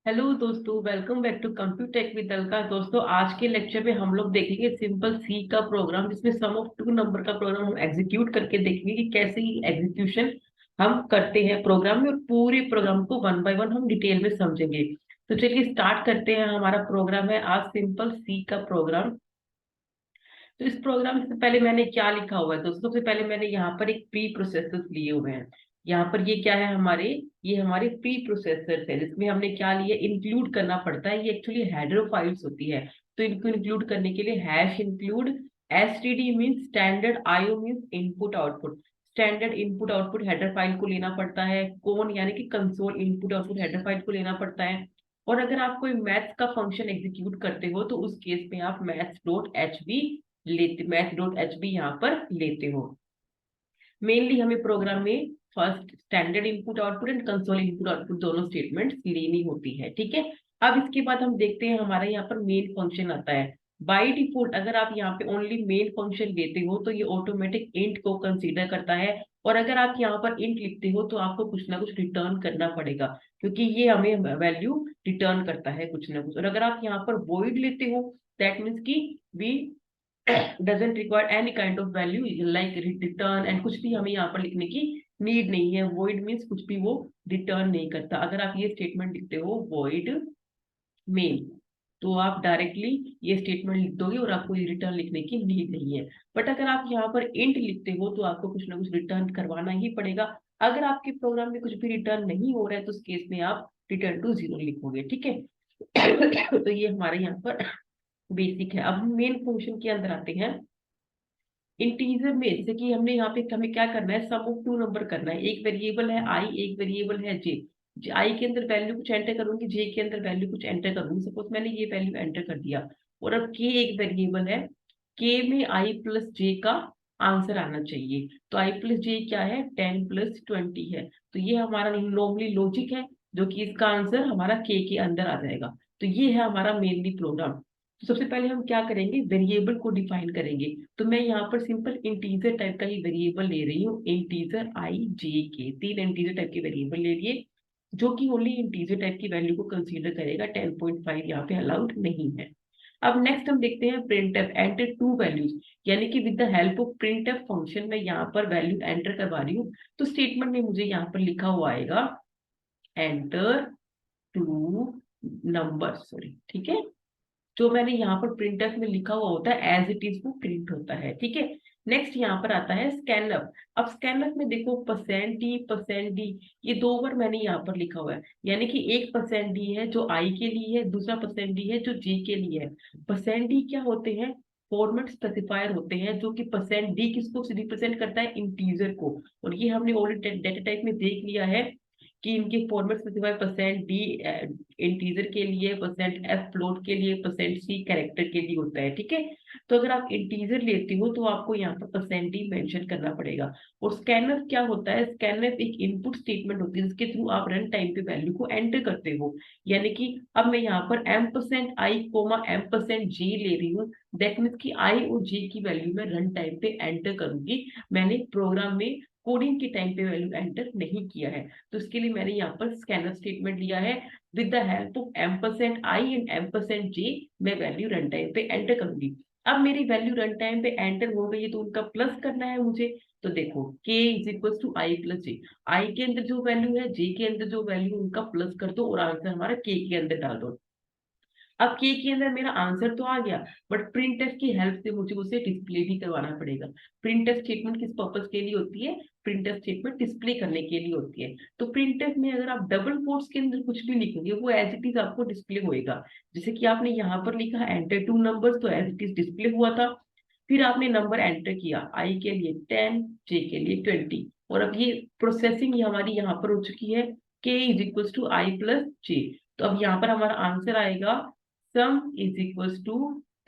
Hello दोस्तों, welcome back to Computech with Alka. दोस्तों, आज के लेक्चर में हम लोग देखेंगे सिंपल सी का प्रोग्राम, जिसमें सम ऑफ टू नंबर का प्रोग्राम हम एग्जीक्यूट करके देखेंगे कि कैसे ही एग्जीक्यूशन हम करते हैं प्रोग्राम में, और पूरे प्रोग्राम को वन बाय वन हम डिटेल में समझेंगे। तो चलिए स्टार्ट करते हैं। हमारा प्रोग्राम है आज सिंपल सी का प्रोग्राम। तो इस प्रोग्राम से पहले मैंने क्या लिखा हुआ है दोस्तों? सबसे पहले मैंने यहाँ पर एक प्री प्रोसेसर लिए हुए हैं। यहाँ पर ये क्या है हमारे, ये हमारे प्री प्रोसेसर है, जिसमें हमने क्या लिया, इंक्लूड करना पड़ता है। ये एक्चुअली हेडर फाइल्स होती है। तो इनको इंक्लूड करने के लिए hash include STD means standard, IO means input output. Standard input output header file को लेना पड़ता है। कौन यानी कि console input output header file को लेना पड़ता है। और अगर आप कोई मैथ्स का फंक्शन एग्जीक्यूट करते हो तो उस केस में आप मैथ्स डॉट एच बी लेते, मैथ डॉट एच बी यहाँ पर लेते हो। मेनली हमें प्रोग्राम में first standard input output and console input output दोनों स्टेटमेंट्स लेनी होती है, ठीक है। अब इसके बाद हम देखते हैं हमारे यहाँ पर मेन फंक्शन आता है। बाय डिफॉल्ट अगर आप यहाँ पे ओनली मेन फंक्शन लेते हो तो ये ऑटोमेटिक इंट को कंसीडर करता है। और अगर आप यहाँ पर इंट लिखते हो तो आपको कुछ ना कुछ रिटर्न करना पड़ेगा, क्योंकि ये हमें वैल्यू रिटर्न करता है कुछ ना कुछ। और अगर आप यहाँ पर वॉइड लेते हो, दैट मीन्स की we doesn't require any kind of value like return and कुछ भी हमें यहाँ पर लिखने की नीड नहीं है। void means कुछ भी वो रिटर्न नहीं करता। अगर आप ये स्टेटमेंट लिखते हो void main, तो आप डायरेक्टली ये स्टेटमेंट लिख दोगे और आपको ये रिटर्न लिखने की नीड नहीं है। बट अगर आप यहाँ पर इंट लिखते हो तो आपको कुछ ना कुछ रिटर्न करवाना ही पड़ेगा। अगर आपके प्रोग्राम में कुछ भी रिटर्न नहीं हो रहा है तो उस केस में आप रिटर्न टू जीरो लिखोगे, ठीक है। तो ये हमारे यहाँ पर बेसिक है। अब हम मेन फंक्शन के अंदर आते हैं। इंटीजर में जैसे कि हमने यहाँ पे हमें क्या करना है, सम ऑफ टू नंबर करना है। एक वेरिएबल है आई, एक वेरिएबल है जे। आई के अंदर वैल्यू कुछ एंटर करूंगी, जे के अंदर वैल्यू कुछ एंटर करूंगी। सपोज मैंने ये वैल्यू एंटर कर दिया। और अब के एक वेरिएबल है, के में आई प्लस जे का आंसर आना चाहिए। तो आई प्लस जे क्या है, 10 + 20 है। तो ये हमारा नॉर्मली लॉजिक है, जो कि इसका आंसर हमारा के अंदर आ जाएगा। तो ये है हमारा मेनली प्रोग्राम। तो सबसे पहले हम क्या करेंगे, वेरिएबल को डिफाइन करेंगे। तो मैं यहाँ पर सिंपल इंटीजर टाइप का ही वेरिएबल ले रही हूँ। इंटीजर आई जे के, तीन इंटीजर टाइप के वेरिएबल ले लिए, जो कि ओनली इंटीजर टाइप की वैल्यू को कंसीडर करेगा। 10.5 यहाँ पे अलाउड नहीं है। अब नेक्स्ट हम देखते हैं printf एंटर टू वैल्यूज, यानी कि with the help of printf function मैं यहाँ पर वैल्यू एंटर करवा रही हूँ। तो स्टेटमेंट में मुझे यहाँ पर लिखा हुआ आएगा एंटर टू नंबर, सॉरी, ठीक है। जो मैंने यहाँ पर प्रिंटफ में लिखा हुआ होता है एज इट इज वो प्रिंट होता है, ठीक है। नेक्स्ट यहाँ पर आता है स्कैनअप। अब स्कैनअप में देखो %d ये दो बार मैंने यहाँ पर लिखा हुआ है, यानी कि एक %d है जो आई के लिए है, दूसरा %d है जो जे के लिए है। %d क्या होते हैं, फॉर्मेट स्पेसिफायर होते हैं, जो कि %d किसको रिप्रेजेंट करता है, इंटीजर को। और ये हमने ऑलरेडी डेटा टाइप में देख लिया है कि इनके फॉर्मेट स्पेसिफाई %d इंटीजर के लिए, %f फ्लोट के लिए, %c कैरेक्टर के लिए होता है, ठीक है। तो अगर आप इंटीजर लेते हो तो आपको यहाँ पर %d मेंशन करना पड़ेगा। और स्कैनर क्या होता है, स्कैनर एक इनपुट स्टेटमेंट होती है जिसके थ्रू आप रन टाइम पे वैल्यू को एंटर करते हो। यानी कि अब मैं यहाँ पर m%i m%j ले रही हूँ। दैट मीन्स की आई और जे की वैल्यू मैं रन टाइम पे एंटर करूंगी। मैंने प्रोग्राम में कोडिंग के टाइम पे वैल्यू एंटर नहीं किया है। तो इसके लिए मैंने यहाँ पर स्कैनर स्टेटमेंट लिया है। With the help of m%i and m%j मैं वैल्यू रन टाइम पे एंटर करूंगी। अब मेरी वैल्यू रन टाइम पे एंटर हो गई है, तो उनका प्लस करना है मुझे। तो देखो k = i + j, आई के अंदर जो वैल्यू है, जे के अंदर जो वैल्यू, उनका प्लस कर दो और आंसर हमारा k के अंदर डाल दो। अब के अंदर मेरा आंसर तो आ गया, बट प्रिंट की हेल्प से मुझे उसे डिस्प्ले भी करवाना पड़ेगा। प्रिंट स्टेटमेंट किस पर्पज के लिए होती है, प्रिंट स्टेटमेंट डिस्प्ले करने के लिए होती है। तो प्रिंट में अगर आप डबल कोट्स के अंदर कुछ भी लिखेंगे वो एज इट इज आपको डिस्प्ले होएगा। जैसे कि आपने यहाँ पर लिखा एंटर टू नंबर्स, तो एज इट इज डिस्प्ले हुआ था। फिर आपने नंबर एंटर किया, आई के लिए 10, जे के लिए 20, और अब ये प्रोसेसिंग हमारी यहाँ पर हो चुकी है। के = i + j। तो अब यहाँ पर हमारा आंसर आएगा सम =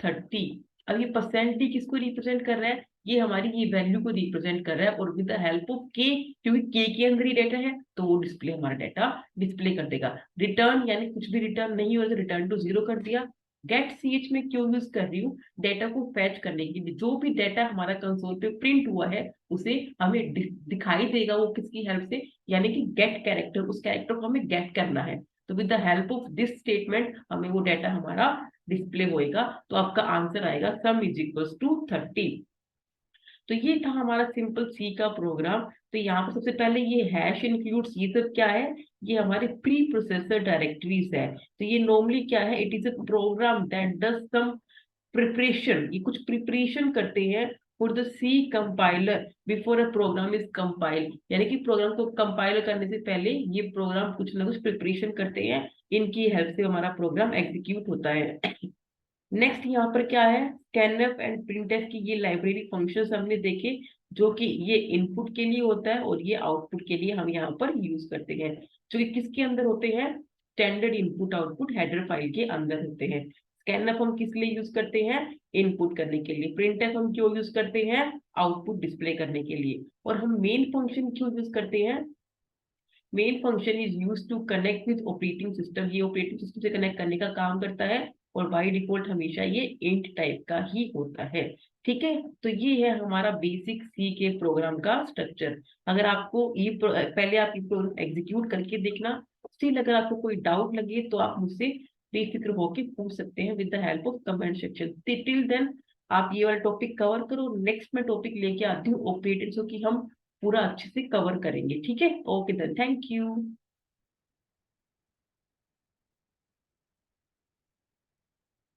30। अब ये % किसको रिप्रेजेंट कर रहा है, ये हमारी ये वैल्यू को रिप्रेजेंट कर रहा है। और विद द हेल्प ऑफ के, क्योंकि के अंदर ही डेटा है, तो वो डिस्प्ले हमारा डेटा डिस्प्ले कर देगा। रिटर्न यानी कुछ भी रिटर्न नहीं हो तो रिटर्न टू जीरो कर दिया। गेट ch में क्यों यूज कर रही हूँ, डेटा को फैच करने के लिए। जो भी डेटा हमारा कंसोल पे प्रिंट हुआ है उसे हमें दिखाई देगा, वो किसकी हेल्प से, यानी कि गेट कैरेक्टर, उस कैरेक्टर को हमें गेट करना है। तो with the help of this statement हमें वो डाटा हमारा डिस्प्ले होएगा। तो आपका आंसर आएगा सम इज इक्वल टू 30। तो ये था हमारा सिंपल सी का प्रोग्राम। तो यहाँ पर सबसे पहले ये हैश इंक्लूड्स, ये सब क्या है, ये हमारे प्री प्रोसेसर डायरेक्टरीज है। तो ये नॉर्मली क्या है, it is a program that does some preparation, ये कुछ प्रिपरेशन करते हैं for the C compiler before a program is compile, यानी कि प्रोग्राम को कंपाइल करने से पहले ये प्रोग्राम कुछ ना कुछ प्रिपरेशन करते हैं, इनकी हेल्प से हमारा प्रोग्राम एग्जीक्यूट होता है। नेक्स्ट यहाँ पर क्या है, स्कैनफ एंड प्रिंटफ की ये लाइब्रेरी फंक्शंस हमने देखे, जो कि ये इनपुट के लिए होता है और ये आउटपुट के लिए हम यहाँ पर यूज करते हैं, जो कि किसके अंदर होते हैं, standard input output header file के अंदर होते हैं। स्कैनफ हम किस लिए यूज करते हैं, इनपुट करने के लिए। प्रिंटफ हम क्यों यूज करते हैं, आउटपुट डिस्प्ले करने के लिए। और हम मेन फंक्शन क्यों यूज करते हैं, main function is use to connect with operating system, ये ऑपरेटिंग सिस्टम से कनेक्ट करने का काम करता है, और बाय डिफॉल्ट हमेशा ये इंट टाइप का ही होता है। ठीक है, तो ये है हमारा बेसिक सी के प्रोग्राम का स्ट्रक्चर। अगर आपको ये पहले आप ये प्रोग्राम एग्जीक्यूट करके देखना, स्टिल अगर आपको कोई डाउट लगे तो आप मुझसे बेफिक्र होके पूछ सकते हैं with the help of comment section. Till then आप ये वाला टॉपिक कवर करो, नेक्स्ट मैं टॉपिक लेके आती हूँ ऑपरेटर्स की, हम पूरा अच्छे से कवर करेंगे। ठीक है, ओके देन, थैंक यू।